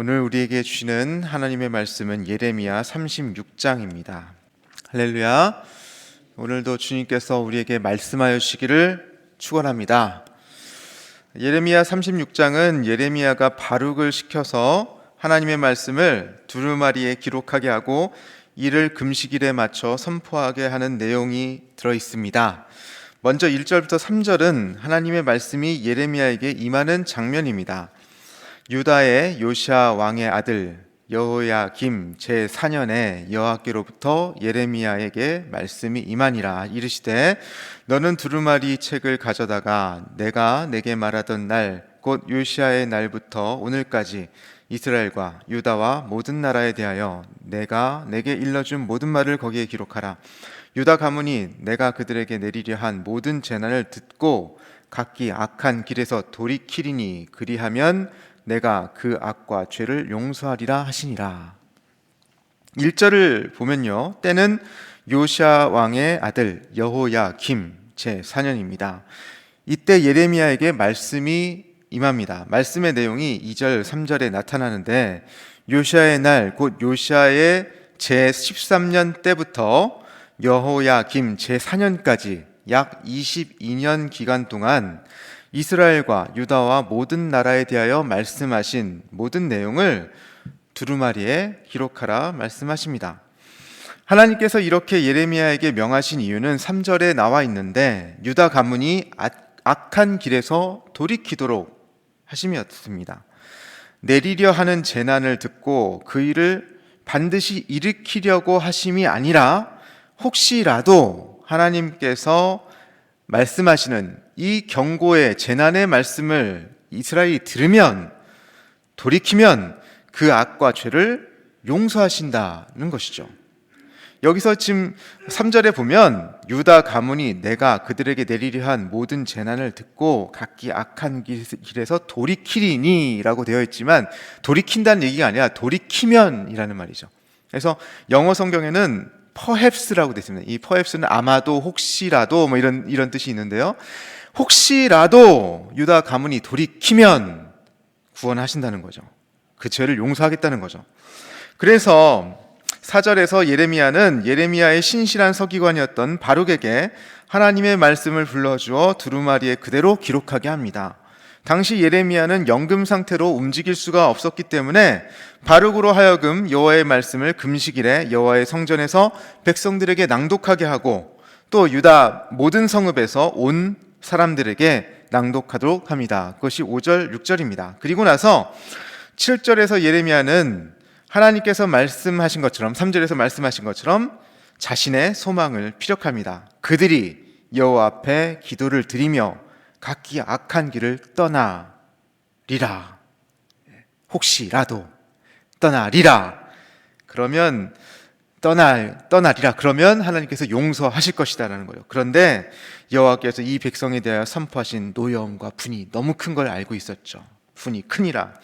오늘 우리에게 주시는 하나님의 말씀은 예레미야 36장입니다. 할렐루야. 오늘도 주님께서 우리에게 말씀하여 주시기를 축원합니다. 예레미야 36장은 예레미야가 바룩을 시켜서 하나님의 말씀을 두루마리에 기록하게 하고 이를 금식일에 맞춰 선포하게 하는 내용이 들어 있습니다. 먼저 1절부터 3절은 하나님의 말씀이 예레미야에게 임하는 장면입니다. 유다의 요시야 왕의 아들 여호야김 제4년에 여호와께로부터 예레미야에게 말씀이 임하니라. 이르시되 너는 두루마리 책을 가져다가 내가 내게 말하던 날 곧 요시야의 날부터 오늘까지 이스라엘과 유다와 모든 나라에 대하여 내가 내게 일러준 모든 말을 거기에 기록하라. 유다 가문이 내가 그들에게 내리려 한 모든 재난을 듣고 각기 악한 길에서 돌이키리니 그리하면 내가 그 악과 죄를 용서하리라 하시니라. 1절을 보면요, 때는 요시야 왕의 아들 여호야김 제4년입니다. 이때 예레미야에게 말씀이 임합니다. 말씀의 내용이 2절, 3절에 나타나는데 요시야의 날, 곧 요시야의 제13년 때부터 여호야김 제4년까지 약 22년 기간 동안 이스라엘과 유다와 모든 나라에 대하여 말씀하신 모든 내용을 두루마리에 기록하라 말씀하십니다. 하나님께서 이렇게 예레미야에게 명하신 이유는 3절에 나와 있는데 유다 가문이 악한 길에서 돌이키도록 하심이었습니다. 내리려 하는 재난을 듣고 그 일을 반드시 일으키려고 하심이 아니라 혹시라도 하나님께서 말씀하시는 이 경고의 재난의 말씀을 이스라엘이 들으면 돌이키면 그 악과 죄를 용서하신다는 것이죠. 여기서 지금 3절에 보면 유다 가문이 내가 그들에게 내리려 한 모든 재난을 듣고 각기 악한 길에서 돌이키리니 라고 되어 있지만 돌이킨다는 얘기가 아니라 돌이키면 이라는 말이죠. 그래서 영어 성경에는 perhaps라고 되어 있습니다. 이 perhaps는 아마도, 혹시라도 뭐 이런 뜻이 있는데요. 혹시라도 유다 가문이 돌이키면 구원하신다는 거죠. 그 죄를 용서하겠다는 거죠. 그래서 4절에서 예레미야는 예레미야의 신실한 서기관이었던 바룩에게 하나님의 말씀을 불러주어 두루마리에 그대로 기록하게 합니다. 당시 예레미야는 연금 상태로 움직일 수가 없었기 때문에 바룩으로 하여금 여호와의 말씀을 금식일에 여호와의 성전에서 백성들에게 낭독하게 하고 또 유다 모든 성읍에서 온 사람들에게 낭독하도록 합니다. 그것이 5절, 6절입니다. 그리고 나서 7절에서 예레미야는 하나님께서 말씀하신 것처럼 3절에서 말씀하신 것처럼 자신의 소망을 피력합니다. 그들이 여호와 앞에 기도를 드리며 각기 악한 길을 떠나리라. 혹시라도 떠나리라. 그러면 떠나리라. 그러면 하나님께서 용서하실 것이다라는 거예요. 그런데 여호와께서 이 백성에 대하여 선포하신 노여움과 분이 너무 큰 걸 알고 있었죠. 분이 크니라.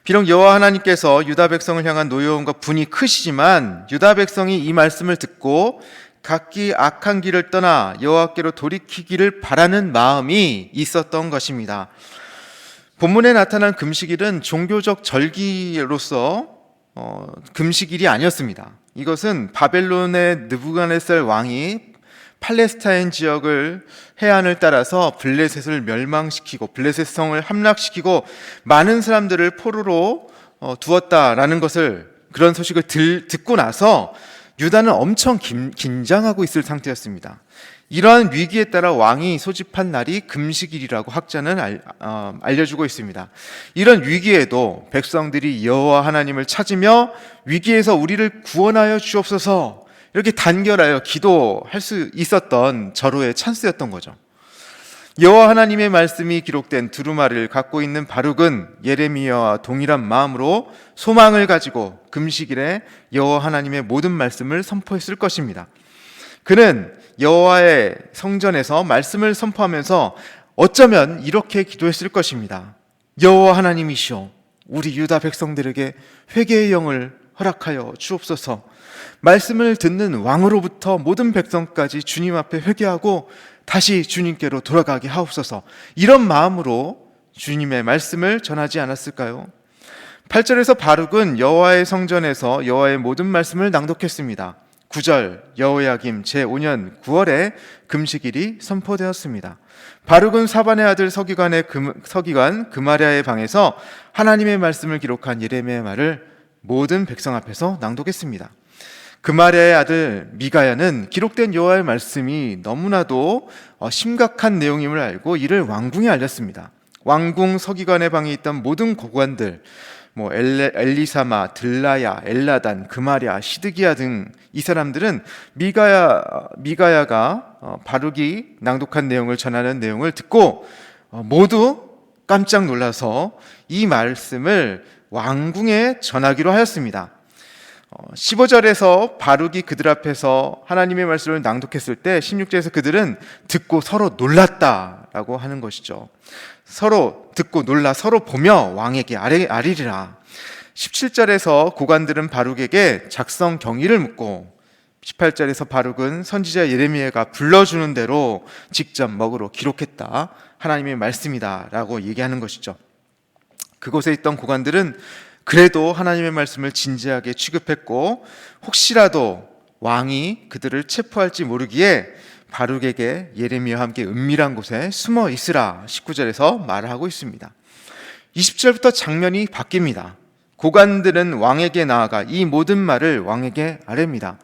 비록 여호와 하나님께서 유다 백성을 향한 노여움과 분이 크시지만 유다 백성이 이 말씀을 듣고 각기 악한 길을 떠나 여호와께로 돌이키기를 바라는 마음이 있었던 것입니다. 본문에 나타난 금식일은 종교적 절기로서 금식일이 아니었습니다. 이것은 바벨론의 느부갓네살 왕이 팔레스타인 지역을 해안을 따라서 블레셋을 멸망시키고 블레셋 성을 함락시키고 많은 사람들을 포로로 두었다라는 것을 그런 소식을 듣고 나서 유다는 엄청 긴장하고 있을 상태였습니다. 이러한 위기에 따라 왕이 소집한 날이 금식일이라고 학자는 알려주고 있습니다. 이런 위기에도 백성들이 여호와 하나님을 찾으며 위기에서 우리를 구원하여 주옵소서 이렇게 단결하여 기도할 수 있었던 절호의 찬스였던 거죠. 여호와 하나님의 말씀이 기록된 두루마리를 갖고 있는 바룩은 예레미야와 동일한 마음으로 소망을 가지고 금식일에 여호와 하나님의 모든 말씀을 선포했을 것입니다. 그는 여호와의 성전에서 말씀을 선포하면서 어쩌면 이렇게 기도했을 것입니다. 여호와 하나님이시여, 우리 유다 백성들에게 회개의 영을 허락하여 주옵소서. 말씀을 듣는 왕으로부터 모든 백성까지 주님 앞에 회개하고 다시 주님께로 돌아가게 하옵소서. 이런 마음으로 주님의 말씀을 전하지 않았을까요? 8절에서 바룩은 여호와의 성전에서 여호와의 모든 말씀을 낭독했습니다. 9절 여호야김 제5년 9월에 금식일이 선포되었습니다. 바룩은 사반의 아들 서기관 그마랴의 방에서 하나님의 말씀을 기록한 예레미야의 말을 모든 백성 앞에서 낭독했습니다. 그마랴의 아들 미가야는 기록된 여호와의 말씀이 너무나도 심각한 내용임을 알고 이를 왕궁에 알렸습니다. 왕궁 서기관의 방에 있던 모든 고관들, 엘리사마, 들라야, 엘라단, 그마랴, 시드기야 등 이 사람들은 미가야가 바룩이 낭독한 내용을 전하는 내용을 듣고 모두 깜짝 놀라서 이 말씀을 왕궁에 전하기로 하였습니다. 15절에서 바룩이 그들 앞에서 하나님의 말씀을 낭독했을 때 16절에서 그들은 듣고 서로 놀랐다라고 하는 것이죠. 서로 듣고 놀라 서로 보며 왕에게 아뢰리라. 17절에서 고관들은 바룩에게 작성 경위를 묻고 18절에서 바룩은 선지자 예레미야가 불러주는 대로 직접 먹으로 기록했다. 하나님의 말씀이다 라고 얘기하는 것이죠. 그곳에 있던 고관들은 그래도 하나님의 말씀을 진지하게 취급했고 혹시라도 왕이 그들을 체포할지 모르기에 바룩에게 예레미야와 함께 은밀한 곳에 숨어 있으라 19절에서 말을 하고 있습니다. 20절부터 장면이 바뀝니다. 고관들은 왕에게 나아가 이 모든 말을 왕에게 아뢰입니다.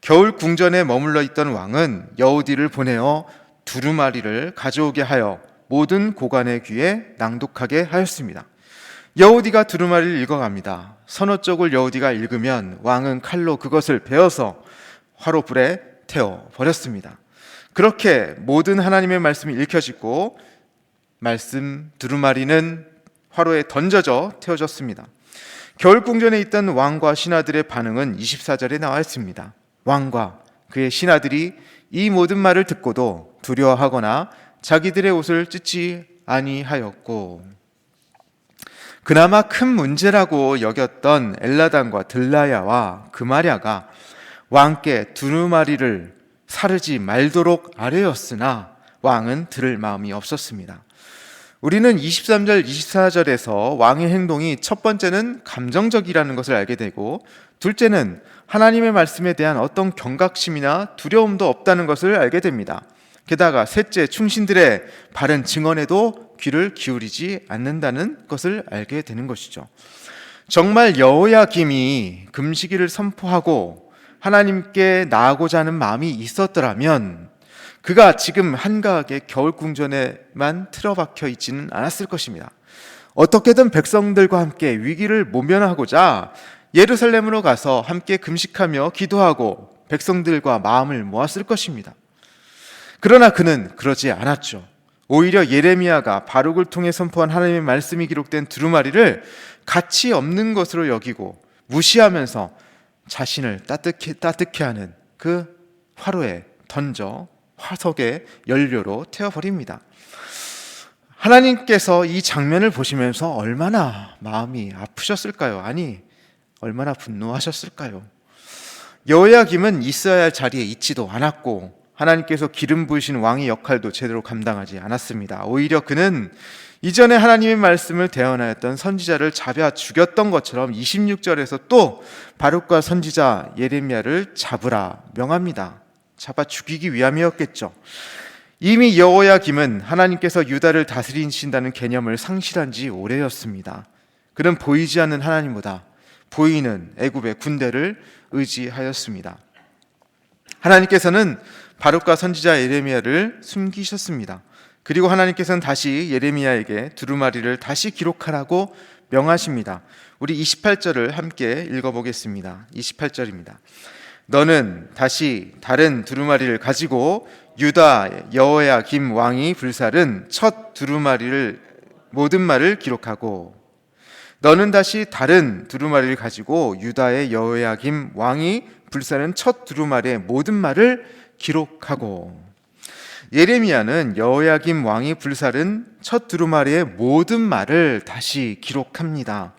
겨울 궁전에 머물러 있던 왕은 여우디를 보내어 두루마리를 가져오게 하여 모든 고관의 귀에 낭독하게 하였습니다. 여우디가 두루마리를 읽어갑니다. 서너 쪽을 여우디가 읽으면 왕은 칼로 그것을 베어서 화로불에 태워 버렸습니다. 그렇게 모든 하나님의 말씀이 읽혀지고 말씀 두루마리는 화로에 던져져 태워졌습니다. 겨울 궁전에 있던 왕과 신하들의 반응은 24절에 나와 있습니다. 왕과 그의 신하들이 이 모든 말을 듣고도 두려워하거나 자기들의 옷을 찢지 아니하였고, 그나마 큰 문제라고 여겼던 엘라단과 들라야와 그마랴가 왕께 두루마리를 사르지 말도록 아뢰었으나 왕은 들을 마음이 없었습니다. 우리는 23절, 24절에서 왕의 행동이 첫 번째는 감정적이라는 것을 알게 되고 둘째는 하나님의 말씀에 대한 어떤 경각심이나 두려움도 없다는 것을 알게 됩니다. 게다가 셋째, 충신들의 바른 증언에도 귀를 기울이지 않는다는 것을 알게 되는 것이죠. 정말 여호야김이 금식일을 선포하고 하나님께 나아가고자 하는 마음이 있었더라면 그가 지금 한가하게 겨울 궁전에만 틀어박혀 있지는 않았을 것입니다. 어떻게든 백성들과 함께 위기를 모면하고자 예루살렘으로 가서 함께 금식하며 기도하고 백성들과 마음을 모았을 것입니다. 그러나 그는 그러지 않았죠. 오히려 예레미야가 바룩을 통해 선포한 하나님의 말씀이 기록된 두루마리를 가치 없는 것으로 여기고 무시하면서 자신을 따뜻케 하는 그 화로에 던져 화석의 연료로 태워버립니다. 하나님께서 이 장면을 보시면서 얼마나 마음이 아프셨을까요? 아니, 얼마나 분노하셨을까요? 여호야김은 있어야 할 자리에 있지도 않았고 하나님께서 기름 부으신 왕의 역할도 제대로 감당하지 않았습니다. 오히려 그는 이전에 하나님의 말씀을 대언하였던 선지자를 잡아 죽였던 것처럼 26절에서 또 바룩과 선지자 예레미야를 잡으라 명합니다. 잡아 죽이기 위함이었겠죠. 이미 여호야김은 하나님께서 유다를 다스리신다는 개념을 상실한 지 오래였습니다. 그는 보이지 않는 하나님보다 보이는 애굽의 군대를 의지하였습니다. 하나님께서는 바룩과 선지자 예레미야를 숨기셨습니다. 그리고 하나님께서는 다시 예레미야에게 두루마리를 다시 기록하라고 명하십니다. 우리 28절을 함께 읽어보겠습니다. 28절입니다. 너는 다시 다른 두루마리를 가지고 유다 여호야김 왕이 불살은 첫 두루마리를 모든 말을 기록하고, 너는 다시 다른 두루마리를 가지고 유다의 여호야김 왕이 불살은 첫 두루마리의 모든 말을 기록하고. 예레미야는 여호야김 왕이 불살은 첫 두루마리의 모든 말을 다시 기록합니다.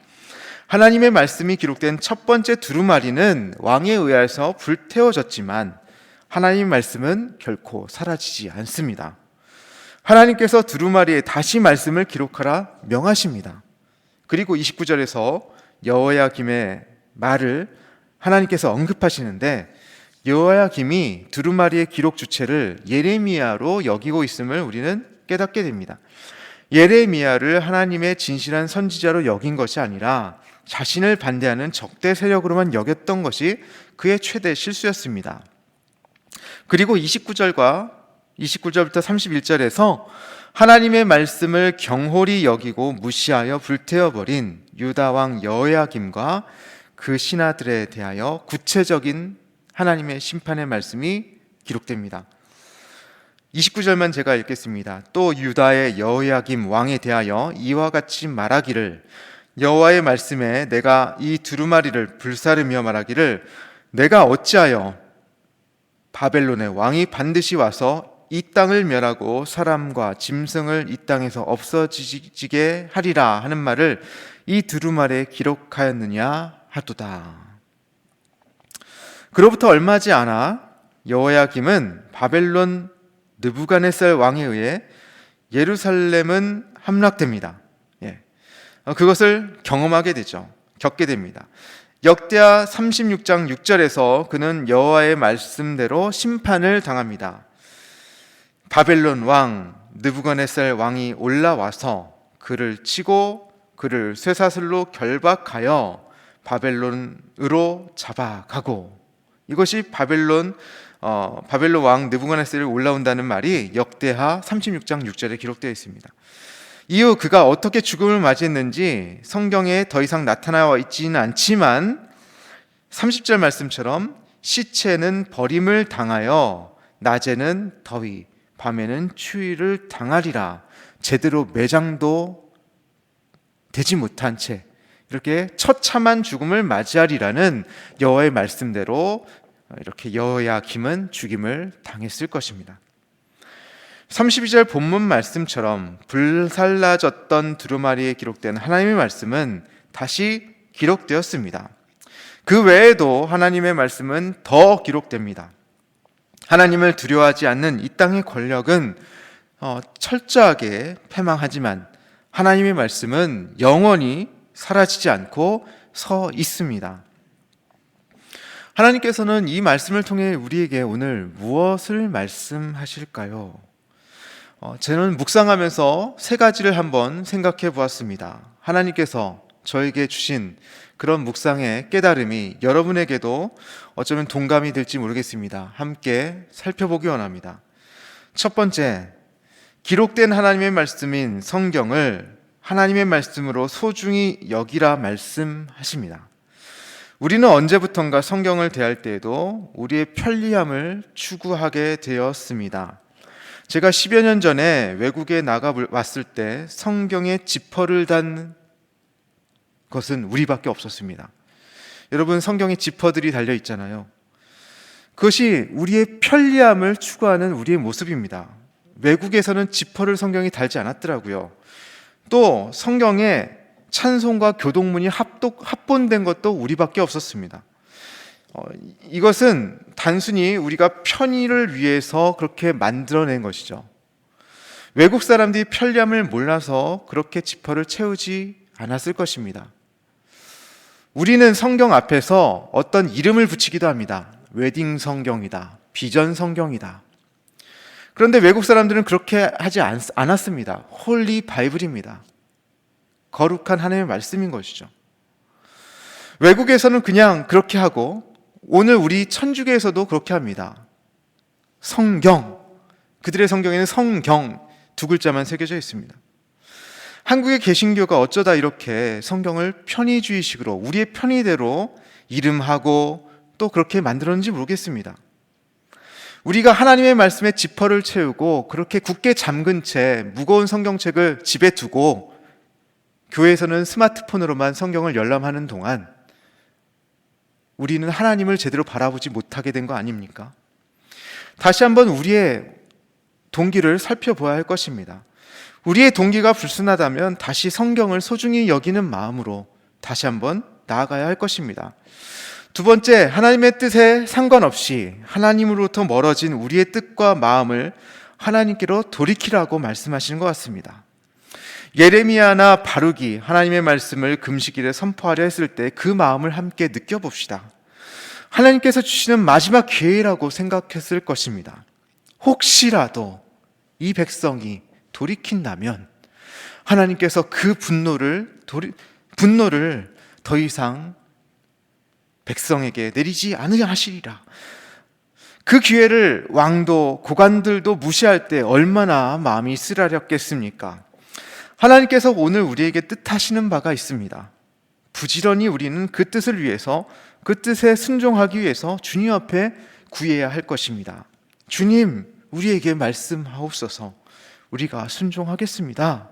하나님의 말씀이 기록된 첫 번째 두루마리는 왕에 의해서 불태워졌지만 하나님의 말씀은 결코 사라지지 않습니다. 하나님께서 두루마리에 다시 말씀을 기록하라 명하십니다. 그리고 29절에서 여호야김의 말을 하나님께서 언급하시는데 여호야김이 두루마리의 기록 주체를 예레미야로 여기고 있음을 우리는 깨닫게 됩니다. 예레미야를 하나님의 진실한 선지자로 여긴 것이 아니라 자신을 반대하는 적대 세력으로만 여겼던 것이 그의 최대 실수였습니다. 그리고 29절부터 31절에서 하나님의 말씀을 경홀히 여기고 무시하여 불태워버린 유다 왕 여호야김과 그 신하들에 대하여 구체적인 하나님의 심판의 말씀이 기록됩니다. 29절만 제가 읽겠습니다. 또 유다의 여호야김 왕에 대하여 이와 같이 말하기를 여호와의 말씀에 내가 이 두루마리를 불사르며 말하기를 내가 어찌하여 바벨론의 왕이 반드시 와서 이 땅을 멸하고 사람과 짐승을 이 땅에서 없어지게 하리라 하는 말을 이 두루마리에 기록하였느냐 하도다. 그로부터 얼마 지 않아 여호야김은 바벨론 느부갓네살 왕에 의해 예루살렘은 함락됩니다. 그것을 경험하게 되죠. 겪게 됩니다. 역대하 36장 6절에서 그는 여호와의 말씀대로 심판을 당합니다. 바벨론 왕 느부갓네살 왕이 올라와서 그를 치고 그를 쇠사슬로 결박하여 바벨론으로 잡아가고, 이것이 바벨론 왕 느부갓네살이 올라온다는 말이 역대하 36장 6절에 기록되어 있습니다. 이후 그가 어떻게 죽음을 맞이했는지 성경에 더 이상 나타나와 있지는 않지만 30절 말씀처럼 시체는 버림을 당하여 낮에는 더위 밤에는 추위를 당하리라, 제대로 매장도 되지 못한 채 이렇게 처참한 죽음을 맞이하리라는 여호와의 말씀대로 이렇게 여호야김은 죽임을 당했을 것입니다. 32절 본문 말씀처럼 불살라졌던 두루마리에 기록된 하나님의 말씀은 다시 기록되었습니다. 그 외에도 하나님의 말씀은 더 기록됩니다. 하나님을 두려워하지 않는 이 땅의 권력은 철저하게 패망하지만 하나님의 말씀은 영원히 사라지지 않고 서 있습니다. 하나님께서는 이 말씀을 통해 우리에게 오늘 무엇을 말씀하실까요? 저는 묵상하면서 세 가지를 한번 생각해 보았습니다. 하나님께서 저에게 주신 그런 묵상의 깨달음이 여러분에게도 어쩌면 동감이 될지 모르겠습니다. 함께 살펴보기 원합니다. 첫 번째, 기록된 하나님의 말씀인 성경을 하나님의 말씀으로 소중히 여기라 말씀하십니다. 우리는 언제부턴가 성경을 대할 때에도 우리의 편리함을 추구하게 되었습니다. 제가 10여 년 전에 외국에 나가 왔을 때 성경에 지퍼를 단 것은 우리밖에 없었습니다. 여러분, 성경에 지퍼들이 달려 있잖아요. 그것이 우리의 편리함을 추구하는 우리의 모습입니다. 외국에서는 지퍼를 성경에 달지 않았더라고요. 또 성경에 찬송과 교동문이 합본된 것도 우리밖에 없었습니다. 이것은 단순히 우리가 편의를 위해서 그렇게 만들어낸 것이죠. 외국 사람들이 편리함을 몰라서 그렇게 지퍼를 채우지 않았을 것입니다. 우리는 성경 앞에서 어떤 이름을 붙이기도 합니다. 웨딩 성경이다, 비전 성경이다. 그런데 외국 사람들은 그렇게 하지 않았습니다. 홀리 바이블입니다. 거룩한 하나님의 말씀인 것이죠. 외국에서는 그냥 그렇게 하고 오늘 우리 천주교에서도 그렇게 합니다. 성경, 그들의 성경에는 성경 두 글자만 새겨져 있습니다. 한국의 개신교가 어쩌다 이렇게 성경을 편의주의식으로 우리의 편의대로 이름하고 또 그렇게 만들었는지 모르겠습니다. 우리가 하나님의 말씀에 지퍼를 채우고 그렇게 굳게 잠근 채 무거운 성경책을 집에 두고 교회에서는 스마트폰으로만 성경을 열람하는 동안 우리는 하나님을 제대로 바라보지 못하게 된 거 아닙니까? 다시 한번 우리의 동기를 살펴봐야 할 것입니다. 우리의 동기가 불순하다면 다시 성경을 소중히 여기는 마음으로 다시 한번 나아가야 할 것입니다. 두 번째, 하나님의 뜻에 상관없이 하나님으로부터 멀어진 우리의 뜻과 마음을 하나님께로 돌이키라고 말씀하시는 것 같습니다. 예레미야나 바룩이 하나님의 말씀을 금식일에 선포하려 했을 때 그 마음을 함께 느껴봅시다. 하나님께서 주시는 마지막 기회라고 생각했을 것입니다. 혹시라도 이 백성이 돌이킨다면 하나님께서 그 분노를 더 이상 백성에게 내리지 않으시리라. 그 기회를 왕도 고관들도 무시할 때 얼마나 마음이 쓰라렸겠습니까? 하나님께서 오늘 우리에게 뜻하시는 바가 있습니다. 부지런히 우리는 그 뜻을 위해서, 그 뜻에 순종하기 위해서 주님 앞에 구해야 할 것입니다. 주님, 우리에게 말씀하옵소서. 우리가 순종하겠습니다.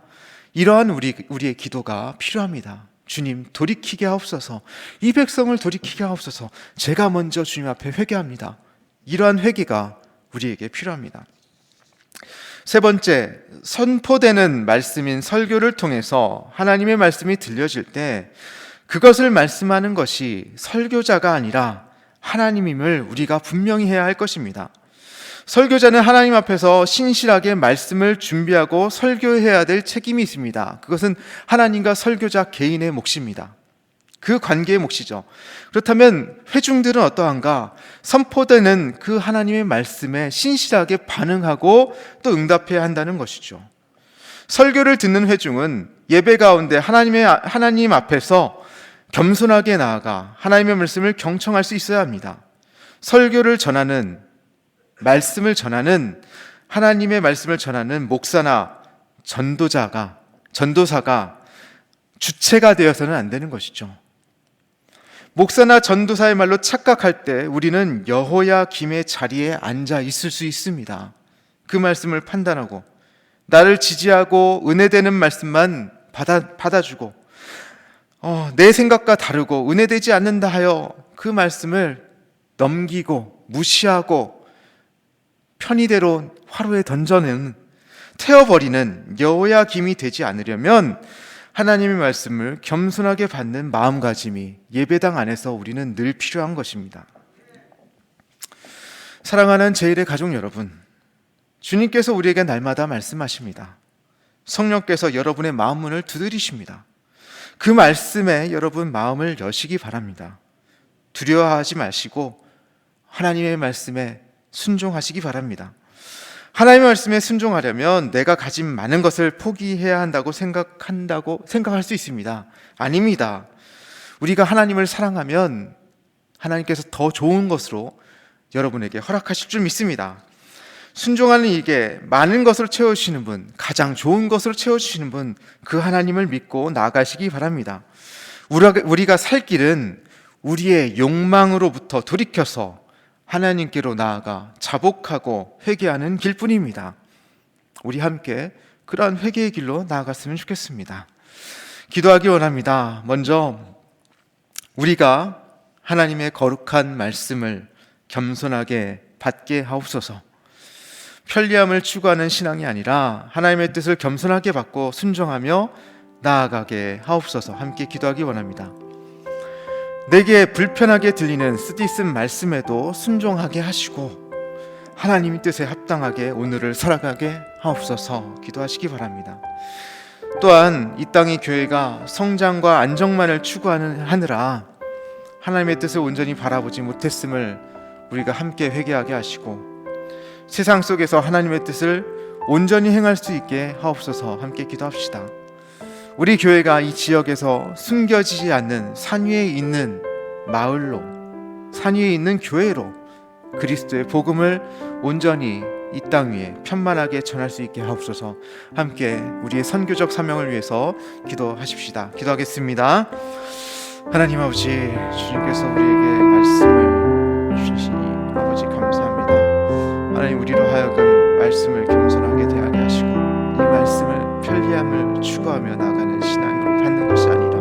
이러한 우리의 기도가 필요합니다. 주님, 돌이키게 하옵소서. 이 백성을 돌이키게 하옵소서. 제가 먼저 주님 앞에 회개합니다. 이러한 회개가 우리에게 필요합니다. 세 번째, 선포되는 말씀인 설교를 통해서 하나님의 말씀이 들려질 때 그것을 말씀하는 것이 설교자가 아니라 하나님임을 우리가 분명히 해야 할 것입니다. 설교자는 하나님 앞에서 신실하게 말씀을 준비하고 설교해야 될 책임이 있습니다. 그것은 하나님과 설교자 개인의 몫입니다. 그 관계의 몫이죠. 그렇다면 회중들은 어떠한가? 선포되는 그 하나님의 말씀에 신실하게 반응하고 또 응답해야 한다는 것이죠. 설교를 듣는 회중은 예배 가운데 하나님 앞에서 겸손하게 나아가 하나님의 말씀을 경청할 수 있어야 합니다. 설교를 전하는, 말씀을 전하는, 하나님의 말씀을 전하는 목사나 전도사가 주체가 되어서는 안 되는 것이죠. 목사나 전도사의 말로 착각할 때 우리는 여호야김의 자리에 앉아 있을 수 있습니다. 그 말씀을 판단하고 나를 지지하고 은혜되는 말씀만 받아주고 내 생각과 다르고 은혜되지 않는다 하여 그 말씀을 넘기고 무시하고 편의대로 화로에 태워버리는 여호야김이 되지 않으려면 하나님의 말씀을 겸손하게 받는 마음가짐이 예배당 안에서 우리는 늘 필요한 것입니다. 사랑하는 제1의 가족 여러분, 주님께서 우리에게 날마다 말씀하십니다. 성령께서 여러분의 마음 문을 두드리십니다. 그 말씀에 여러분 마음을 여시기 바랍니다. 두려워하지 마시고 하나님의 말씀에 순종하시기 바랍니다. 하나님의 말씀에 순종하려면 내가 가진 많은 것을 포기해야 한다고 생각할 수 있습니다. 아닙니다. 우리가 하나님을 사랑하면 하나님께서 더 좋은 것으로 여러분에게 허락하실 줄 믿습니다. 순종하는 이게 많은 것으로 채워주시는 분, 가장 좋은 것으로 채워주시는 분, 그 하나님을 믿고 나아가시기 바랍니다. 우리가 살 길은 우리의 욕망으로부터 돌이켜서 하나님께로 나아가 자복하고 회개하는 길뿐입니다. 우리 함께 그러한 회개의 길로 나아갔으면 좋겠습니다. 기도하기 원합니다. 먼저 우리가 하나님의 거룩한 말씀을 겸손하게 받게 하옵소서. 편리함을 추구하는 신앙이 아니라 하나님의 뜻을 겸손하게 받고 순종하며 나아가게 하옵소서. 함께 기도하기 원합니다. 내게 불편하게 들리는 쓰디쓴 말씀에도 순종하게 하시고 하나님의 뜻에 합당하게 오늘을 살아가게 하옵소서. 기도하시기 바랍니다. 또한 이 땅의 교회가 성장과 안정만을 추구하느라 하나님의 뜻을 온전히 바라보지 못했음을 우리가 함께 회개하게 하시고 세상 속에서 하나님의 뜻을 온전히 행할 수 있게 하옵소서. 함께 기도합시다. 우리 교회가 이 지역에서 숨겨지지 않는 산 위에 있는 마을로, 산 위에 있는 교회로 그리스도의 복음을 온전히 이 땅 위에 편만하게 전할 수 있게 하옵소서. 함께 우리의 선교적 사명을 위해서 기도하십시다. 기도하겠습니다. 하나님 아버지, 주님께서 우리에게 말씀을 주시니 아버지 감사합니다. 하나님, 우리로 하여금 말씀을 겸손하게 대하게 하시고 이 말씀을 편리함을 추구하며 나가는 신앙으로 받는 것이 아니라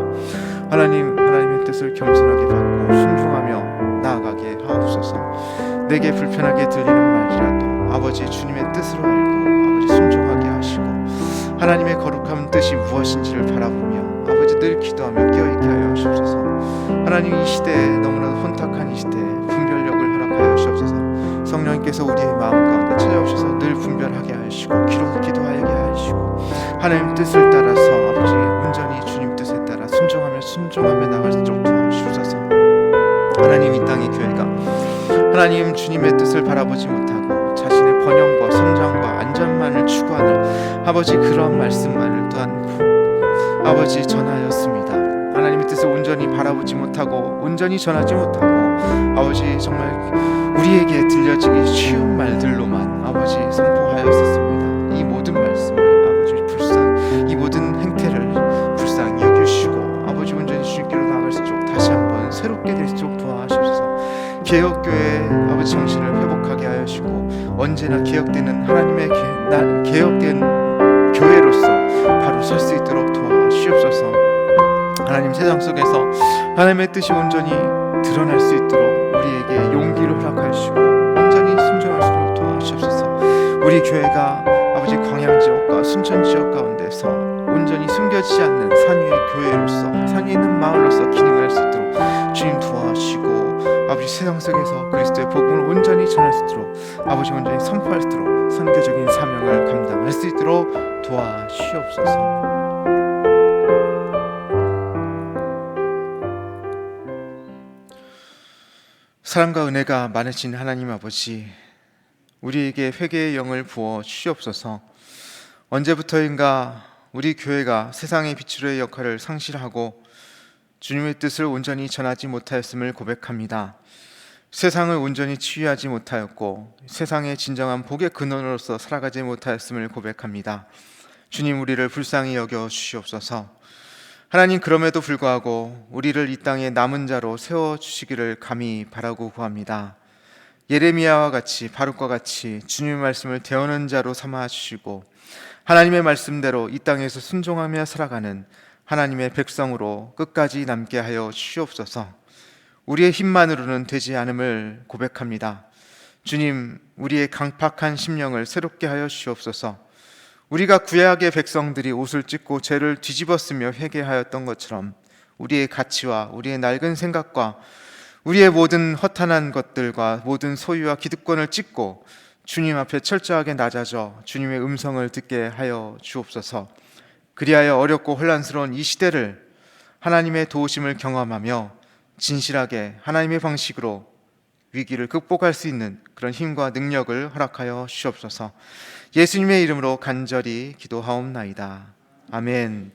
하나님의 뜻을 겸손하게 받고 순종하며 나아가게 하옵소서. 내게 불편하게 들리는 말이라도 아버지 주님의 뜻으로 알고 아버지 순종하게 하시고 하나님의 거룩한 뜻이 무엇인지를 바라보며 아버지 늘 기도하며 깨어있게 하여 주옵소서. 하나님, 이 시대에 너무나도 혼탁한 이 시대에 분별력을 허락하여 주옵소서. 성령님께서 우리의 마음 가운데 찾아오셔서 늘 분별하게 하시고 기도하게 하시고 하나님 뜻을 따라서 아버지 온전히 주님 뜻에 따라 순종하며 나갈 수 있도록 도와주옵소서. 하나님, 이 땅의 교회가 하나님 주님의 뜻을 바라보지 못하고 자신의 번영과 성장과 안전만을 추구하는 아버지 그러한 말씀만을 또한 아버지 전하였습니다. 하나님의 뜻을 온전히 바라보지 못하고 온전히 전하지 못하고 아버지 정말 우리에게 들려지기 쉬운 말들로만 아버지 선포하였었습니다. 이 모든 말씀을 이 모든 행태를 불쌍히 여기시고 아버지 온전히 주님께로 나아갈 수 있도록 다시 한번 새롭게 될 수 있도록 도와주셔서 개혁교회의 아버지 정신을 회복하게 하시고 언제나 개혁되는 하나님의 개혁된 교회로서 바로 설 수 있도록 도와주시옵소서. 하나님, 세상 속에서 하나님의 뜻이 온전히 드러날 수 있도록 우리에게 용기를 허락하시고 온전히 순종할 수 있도록 도와주시옵소서. 우리 교회가 아버지 광양지역과 순천지역 가운데서 온전히 숨겨지지 않는 산 위의 교회로서 산 위에 있는 마을로서 기능할 수 있도록 주님 도와주시고 아버지 세상 속에서 그리스도의 복음을 온전히 전할 수 있도록 아버지 온전히 선포할 수 있도록 선교적인 사명을 감당할 수 있도록 도와주시옵소서. 사랑과 은혜가 많으신 하나님 아버지, 우리에게 회개의 영을 부어 주시옵소서. 언제부터인가 우리 교회가 세상의 빛으로의 역할을 상실하고 주님의 뜻을 온전히 전하지 못하였음을 고백합니다. 세상을 온전히 치유하지 못하였고 세상의 진정한 복의 근원으로서 살아가지 못하였음을 고백합니다. 주님, 우리를 불쌍히 여겨 주시옵소서. 하나님, 그럼에도 불구하고 우리를 이 땅에 남은 자로 세워주시기를 감히 바라고 구합니다. 예레미야와 같이 바룩과 같이 주님의 말씀을 대언하는 자로 삼아주시고 하나님의 말씀대로 이 땅에서 순종하며 살아가는 하나님의 백성으로 끝까지 남게 하여 주시옵소서. 우리의 힘만으로는 되지 않음을 고백합니다. 주님, 우리의 강팍한 심령을 새롭게 하여 주시옵소서. 우리가 구약의 백성들이 옷을 찢고 죄를 뒤집었으며 회개하였던 것처럼 우리의 가치와 우리의 낡은 생각과 우리의 모든 허탄한 것들과 모든 소유와 기득권을 찢고 주님 앞에 철저하게 낮아져 주님의 음성을 듣게 하여 주옵소서. 그리하여 어렵고 혼란스러운 이 시대를 하나님의 도우심을 경험하며 진실하게 하나님의 방식으로 위기를 극복할 수 있는 그런 힘과 능력을 허락하여 주시옵소서. 예수님의 이름으로 간절히 기도하옵나이다. 아멘.